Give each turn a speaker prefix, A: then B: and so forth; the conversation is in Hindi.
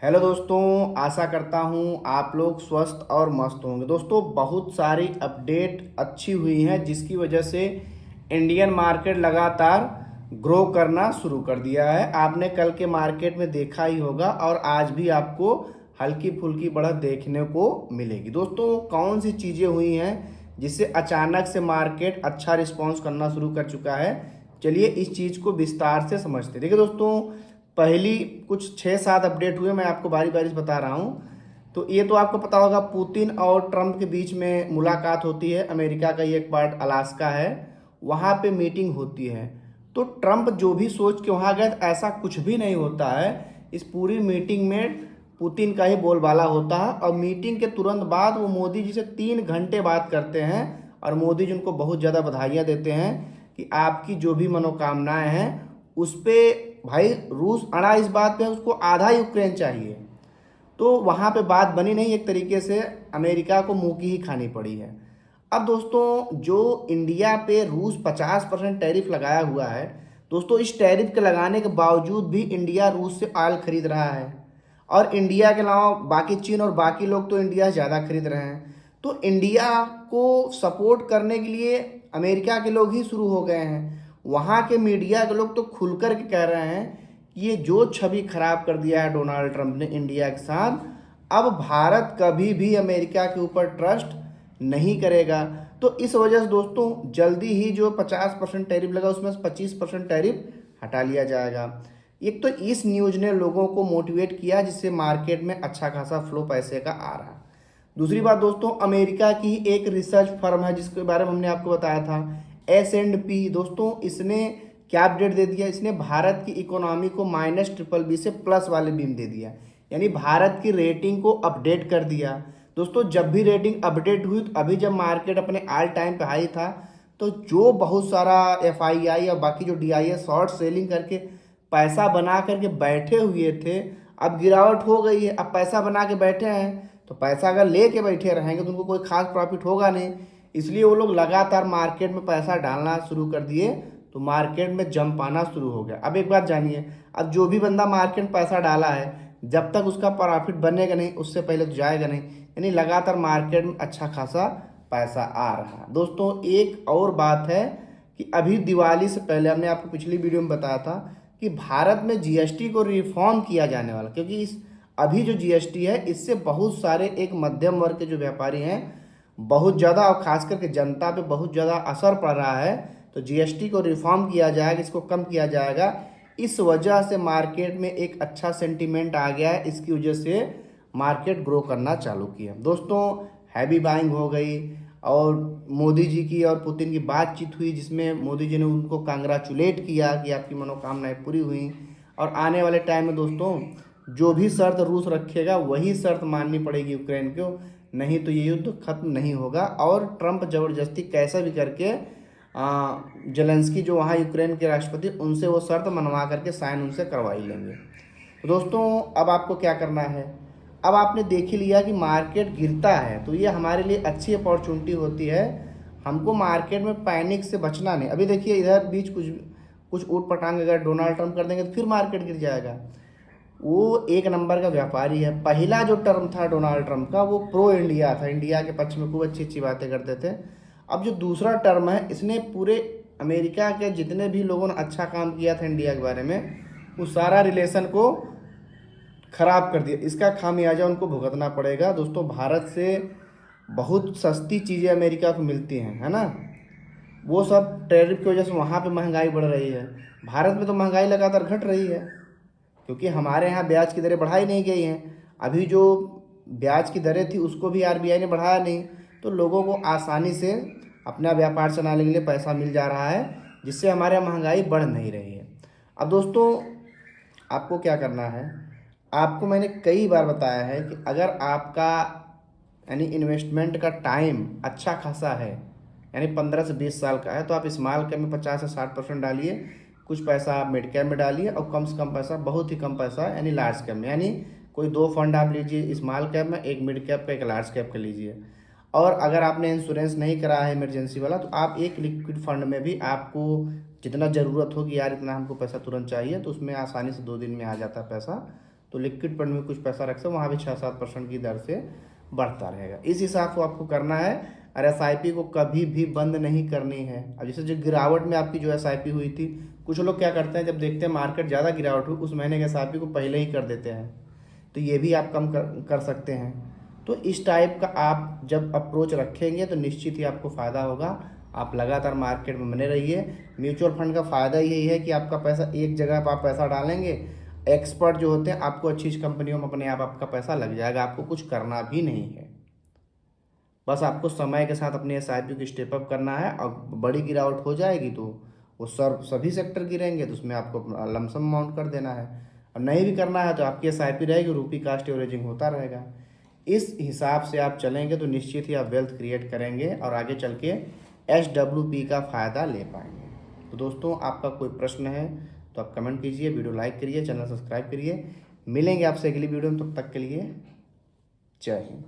A: हेलो दोस्तों, आशा करता हूँ आप लोग स्वस्थ और मस्त होंगे। दोस्तों, बहुत सारी अपडेट अच्छी हुई हैं जिसकी वजह से इंडियन मार्केट लगातार ग्रो करना शुरू कर दिया है। आपने कल के मार्केट में देखा ही होगा और आज भी आपको हल्की फुल्की बढ़त देखने को मिलेगी। दोस्तों, कौन सी चीज़ें हुई हैं जिससे अचानक से मार्केट अच्छा रिस्पॉन्स करना शुरू कर चुका है, चलिए इस चीज़ को विस्तार से समझते हैं। देखिए दोस्तों, पहली कुछ 6-7 अपडेट हुए, मैं आपको बारी बारी से बता रहा हूँ। तो ये तो आपको पता होगा, पुतिन और ट्रंप के बीच में मुलाकात होती है। अमेरिका का ये एक पार्ट अलास्का है, वहाँ पे मीटिंग होती है। तो ट्रंप जो भी सोच के वहाँ गए, ऐसा कुछ भी नहीं होता है। इस पूरी मीटिंग में पुतिन का ही बोलबाला होता है और मीटिंग के तुरंत बाद वो मोदी जी से 3 घंटे बात करते हैं और मोदी जी उनको बहुत ज़्यादा बधाइयाँ देते हैं कि आपकी जो भी मनोकामनाएं हैं उस पर भाई रूस अड़ा इस बात पे, उसको आधा यूक्रेन चाहिए। तो वहाँ पे बात बनी नहीं, एक तरीके से अमेरिका को मुंह की ही खानी पड़ी है। अब दोस्तों, जो इंडिया पे रूस 50% टैरिफ लगाया हुआ है, दोस्तों इस टैरिफ के लगाने के बावजूद भी इंडिया रूस से ऑयल खरीद रहा है। और इंडिया के अलावा बाकी चीन और बाकी लोग तो इंडिया से ज़्यादा खरीद रहे हैं। तो इंडिया को सपोर्ट करने के लिए अमेरिका के लोग ही शुरू हो गए हैं। वहाँ के मीडिया के लोग तो खुलकर के कह रहे हैं कि ये जो छवि खराब कर दिया है डोनाल्ड ट्रंप ने इंडिया के साथ, अब भारत कभी भी अमेरिका के ऊपर ट्रस्ट नहीं करेगा। तो इस वजह से दोस्तों, जल्दी ही जो 50% टैरिफ लगा उसमें से 25% टैरिफ हटा लिया जाएगा। एक तो इस न्यूज़ ने लोगों को मोटिवेट किया जिससे मार्केट में अच्छा खासा फ्लो पैसे का आ रहा है। दूसरी बात दोस्तों, अमेरिका की एक रिसर्च फर्म है जिसके बारे में हमने आपको बताया था, S&P। दोस्तों, इसने क्या अपडेट दे दिया, इसने भारत की इकोनॉमी को -BBB से प्लस वाले बीम दे दिया, यानी भारत की रेटिंग को अपडेट कर दिया। दोस्तों, जब भी रेटिंग अपडेट हुई, तो अभी जब मार्केट अपने ऑल टाइम पे हाई था, तो जो बहुत सारा FII और बाकी जो DIA शॉर्ट सेलिंग करके पैसा बना करके बैठे हुए थे, अब गिरावट हो गई है। अब पैसा बना के बैठे हैं तो पैसा अगर ले के बैठे रहेंगे तो उनको कोई खास प्रॉफिट होगा नहीं। इसलिए वो लोग लगातार मार्केट में पैसा डालना शुरू कर दिए, तो मार्केट में जंप आना शुरू हो गया। अब एक बात जानिए, अब जो भी बंदा मार्केट में पैसा डाला है, जब तक उसका प्रॉफिट बनेगा नहीं उससे पहले तो जाएगा नहीं। यानी लगातार मार्केट में अच्छा खासा पैसा आ रहा है। दोस्तों, एक और बात है कि अभी दिवाली से पहले हमने आपको पिछली वीडियो में बताया था कि भारत में GST को रिफॉर्म किया जाने वाला, क्योंकि इस अभी जो GST है इससे बहुत सारे एक मध्यम वर्ग के जो व्यापारी हैं बहुत ज़्यादा, और खास करके जनता पे बहुत ज़्यादा असर पड़ रहा है। तो GST को रिफॉर्म किया जाएगा, इसको कम किया जाएगा। इस वजह से मार्केट में एक अच्छा सेंटीमेंट आ गया है, इसकी वजह से मार्केट ग्रो करना चालू किया। दोस्तों, हैवी बाइंग हो गई और मोदी जी की और पुतिन की बातचीत हुई जिसमें मोदी जी ने उनको कांग्रेचुलेट किया कि आपकी मनोकामनाएं पूरी हुई। और आने वाले टाइम में दोस्तों, जो भी शर्त रूस रखेगा वही शर्त माननी पड़ेगी यूक्रेन को, नहीं तो ये युद्ध खत्म नहीं होगा। और ट्रंप ज़बरदस्ती कैसे भी करके जेलेंस्की जो वहाँ यूक्रेन के राष्ट्रपति, उनसे वो शर्त मनवा करके साइन उनसे करवा ही लेंगे। तो दोस्तों, अब आपको क्या करना है, अब आपने देख ही लिया कि मार्केट गिरता है तो ये हमारे लिए अच्छी अपॉर्चुनिटी होती है। हमको मार्केट में पैनिक से बचना नहीं। अभी देखिए, इधर बीच कुछ कुछ ऊट पटांग अगर डोनाल्ड ट्रंप कर देंगे तो फिर मार्केट गिर जाएगा। वो एक नंबर का व्यापारी है। पहला जो टर्म था डोनाल्ड ट्रंप का, वो प्रो इंडिया था, इंडिया के पक्ष में खूब अच्छी अच्छी बातें करते थे। अब जो दूसरा टर्म है, इसने पूरे अमेरिका के जितने भी लोगों ने अच्छा काम किया था इंडिया के बारे में, उस सारा रिलेशन को खराब कर दिया। इसका खामियाजा उनको भुगतना पड़ेगा। दोस्तों, भारत से बहुत सस्ती चीज़ें अमेरिका को मिलती हैं, है ना, वो सब टैरिफ की वजह से वहाँ पे महंगाई बढ़ रही है। भारत में तो महंगाई लगातार घट रही है, क्योंकि हमारे यहाँ ब्याज की दरें बढ़ाई नहीं गई हैं। अभी जो ब्याज की दरें थी उसको भी RBI ने बढ़ाया नहीं, तो लोगों को आसानी से अपना व्यापार चलाने के लिए पैसा मिल जा रहा है, जिससे हमारे यहाँ महंगाई बढ़ नहीं रही है। अब दोस्तों, आपको क्या करना है, आपको मैंने कई बार बताया है कि अगर आपका यानी इन्वेस्टमेंट का टाइम अच्छा खासा है, यानी 15 से 20 साल का है, तो आप स्मॉल कैप में 50 से 60% डालिए, कुछ पैसा आप मिड कैप में डालिए और कम से कम पैसा, बहुत ही कम पैसा यानी लार्ज कैप में, यानी कोई 2 फंड आप लीजिए स्मॉल कैप में, एक मिड कैप का एक लार्ज कैप का लीजिए। और अगर आपने इंश्योरेंस नहीं करा है इमरजेंसी वाला, तो आप एक लिक्विड फंड में भी आपको जितना ज़रूरत होगी, यार इतना हमको पैसा तुरंत चाहिए, तो उसमें आसानी से 2 दिन में आ जाता है पैसा, तो लिक्विड फंड में कुछ पैसा रख सकते वहाँ भी 6-7% की दर से बढ़ता रहेगा। इस हिसाब से आपको करना है। और SIP को कभी भी बंद नहीं करनी है। अब जैसे जो गिरावट में आपकी जो SIP हुई थी, कुछ लोग क्या करते हैं, जब देखते हैं मार्केट ज़्यादा गिरावट हुई, उस महीने के SIP को पहले ही कर देते हैं। तो ये भी आप कम कर सकते हैं। तो इस टाइप का आप जब अप्रोच रखेंगे तो निश्चित ही आपको फ़ायदा होगा। आप लगातार मार्केट में बने रहिए। म्यूचुअल फंड का फ़ायदा यही है कि आपका पैसा एक जगह पर आप पैसा डालेंगे, एक्सपर्ट जो होते हैं आपको अच्छी कंपनियों में अपने आप आपका पैसा लग जाएगा, आपको कुछ करना भी नहीं है। बस आपको समय के साथ अपनी SIP को स्टेप अप करना है। और बड़ी गिरावट हो जाएगी तो वो सभी सेक्टर गिरेंगे, तो उसमें आपको लमसम अमाउंट कर देना है। और नहीं भी करना है तो आपकी SIP रहेगी, रूपी कास्ट एवरेजिंग होता रहेगा। इस हिसाब से आप चलेंगे तो निश्चित ही आप वेल्थ क्रिएट करेंगे और आगे चल के SWP का फ़ायदा ले पाएंगे। तो दोस्तों, आपका कोई प्रश्न है तो आप कमेंट कीजिए, वीडियो लाइक करिए, चैनल सब्सक्राइब करिए। मिलेंगे आपसे अगली वीडियो में, तब तक के लिए जय हिंद।